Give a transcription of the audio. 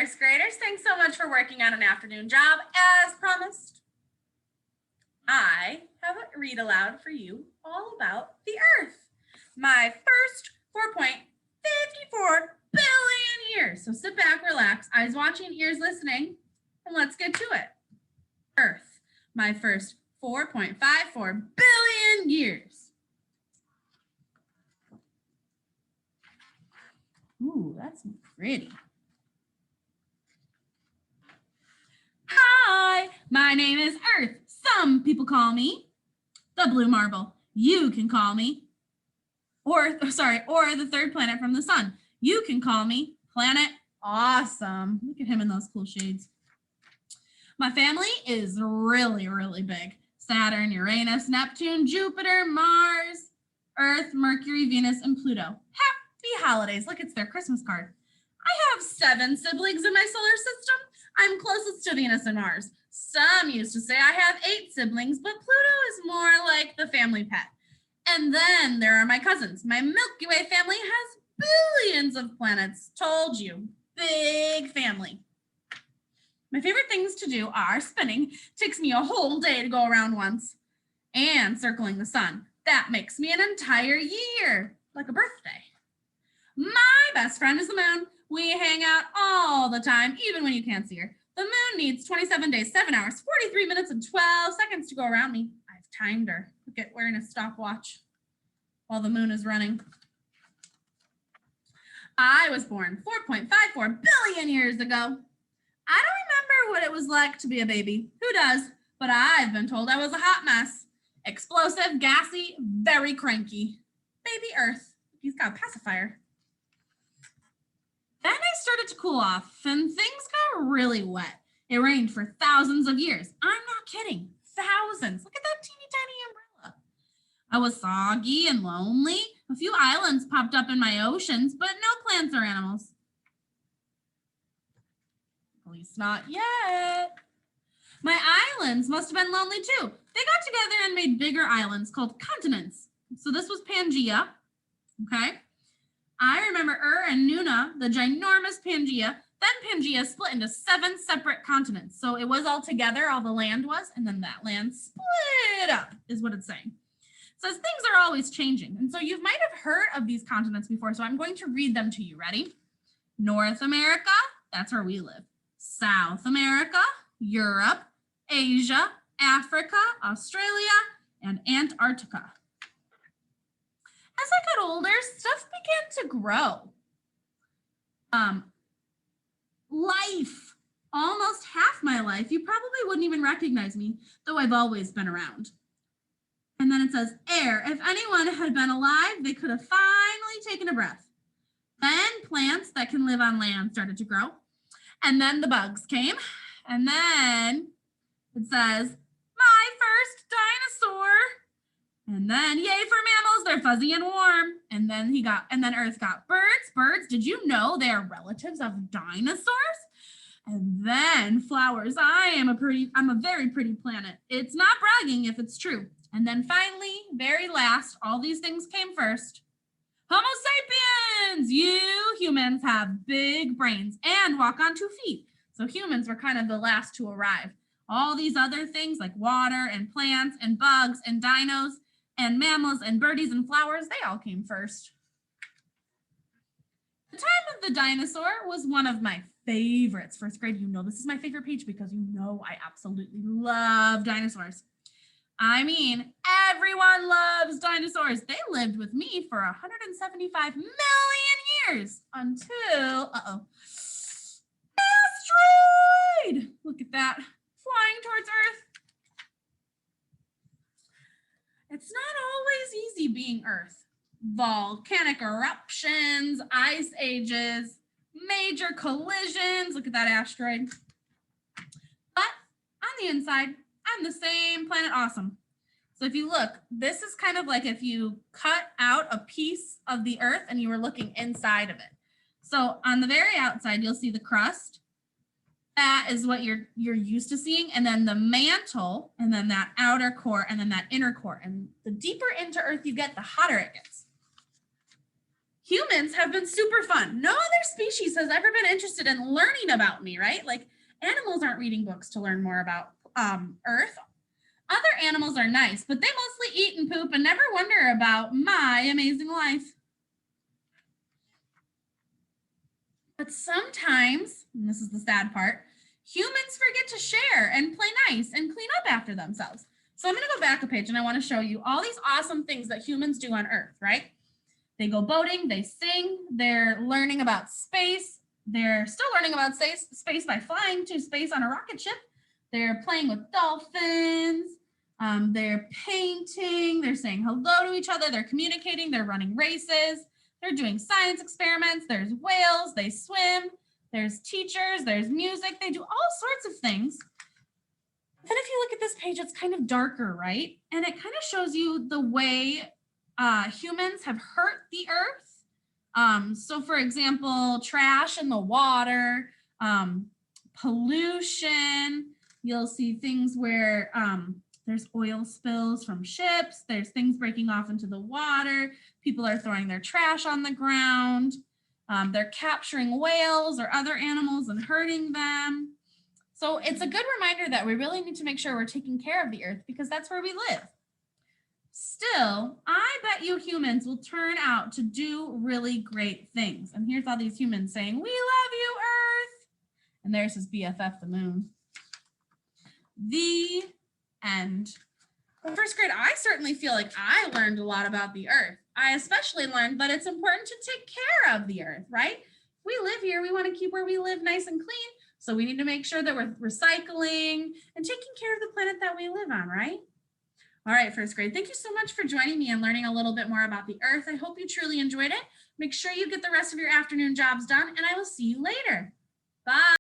first graders. Thanks so much for working on an afternoon job as promised. I have a read aloud for you all about the Earth. My first 4.54 billion years. So sit back, relax, eyes watching, ears listening, and let's get to it. Earth, my first 4.54 billion years. Ooh, that's pretty. Hi, my name is Earth. Some people call me the blue marble. You can call me, or the third planet from the sun. You can call me Planet Awesome. Look at him in those cool shades. My family is really, really big. Saturn, Uranus, Neptune, Jupiter, Mars, Earth, Mercury, Venus, and Pluto. Happy holidays. Look, it's their Christmas card. I have 7 siblings in my solar system. I'm closest to Venus and Mars. Some used to say I have 8 siblings, but Pluto is more like the family pet. And then there are my cousins. My Milky Way family has billions of planets. Told you, big family. My favorite things to do are spinning. Takes me a whole day to go around once. And circling the sun. That makes me an entire year, like a birthday. My best friend is the moon. We hang out all the time, even when you can't see her. The moon needs 27 days, 7 hours, 43 minutes, and 12 seconds to go around me. I've timed her. Look at wearing a stopwatch while the moon is running. I was born 4.54 billion years ago. I don't remember what it was like to be a baby. Who does? But I've been told I was a hot mess. Explosive, gassy, very cranky. Baby Earth. He's got a pacifier. Then I started to cool off and things got really wet. It rained for thousands of years. I'm not kidding. Thousands. Look at that teeny tiny umbrella. I was soggy and lonely. A few islands popped up in my oceans, but no plants or animals. At least not yet. My islands must have been lonely too. They got together and made bigger islands called continents. So this was Pangea, okay? I remember and Nuna, the ginormous Pangea. Then Pangea split into 7 separate continents. So it was all together, all the land was, and then that land split up, is what it's saying. It says things are always changing. And so you might have heard of these continents before, so I'm going to read them to you. Ready? North America, that's where we live. South America, Europe, Asia, Africa, Australia, and Antarctica. As I got older, stuff began to grow. Life, almost half my life, you probably wouldn't even recognize me, though I've always been around. And then it says, air. If anyone had been alive, they could have finally taken a breath. Then plants that can live on land started to grow. And then the bugs came. And then it says, my first dinosaur. And then, yay for mammals, they're fuzzy and warm. And then Earth got birds. Birds, did you know they are relatives of dinosaurs? And then flowers. I'm a very pretty planet. It's not bragging if it's true. And then finally, very last, all these things came first. Homo sapiens, you humans have big brains and walk on 2 feet. So humans were kind of the last to arrive. All these other things like water and plants and bugs and dinos and mammals and birdies and flowers, they all came first. The time of the dinosaur was one of my favorites. First grade, you know this is my favorite page because you know I absolutely love dinosaurs. I mean, everyone loves dinosaurs. They lived with me for 175 million years until, asteroid! Look at that, flying towards Earth. It's not always easy being Earth. Volcanic eruptions, ice ages, major collisions. Look at that asteroid. But on the inside, I'm the same Planet Awesome. So if you look, this is kind of like if you cut out a piece of the Earth and you were looking inside of it. So on the very outside, you'll see the crust. That is what you're used to seeing. And then the mantle, and then that outer core, and then that inner core. And the deeper into Earth you get, the hotter it gets. Humans have been super fun. No other species has ever been interested in learning about me, right? Like animals aren't reading books to learn more about Earth. Other animals are nice, but they mostly eat and poop and never wonder about my amazing life. But sometimes, and this is the sad part, humans forget to share and play nice and clean up after themselves. So I'm going to go back a page and I want to show you all these awesome things that humans do on Earth, right? They go boating, they sing, they're learning about space. They're still learning about space by flying to space on a rocket ship. They're playing with dolphins. They're painting. They're saying hello to each other. They're communicating. They're running races. They're doing science experiments. There's whales. They swim. There's teachers. There's music. They do all sorts of things. Then if you look at this page, it's kind of darker, right? And it kind of shows you the way humans have hurt the earth. So for example, trash in the water, pollution, you'll see things where there's oil spills from ships, there's things breaking off into the water, people are throwing their trash on the ground, they're capturing whales or other animals and hurting them. So it's a good reminder that we really need to make sure we're taking care of the earth because that's where we live. Still, I bet you humans will turn out to do really great things. And here's all these humans saying, "We love you, Earth." And there's his BFF, the moon. The end. In first grade, I certainly feel like I learned a lot about the earth. I especially learned that it's important to take care of the earth, right? We live here, we want to keep where we live nice and clean. So we need to make sure that we're recycling and taking care of the planet that we live on, right? All right, first grade, thank you so much for joining me and learning a little bit more about the earth. I hope you truly enjoyed it. Make sure you get the rest of your afternoon jobs done, and I will see you later.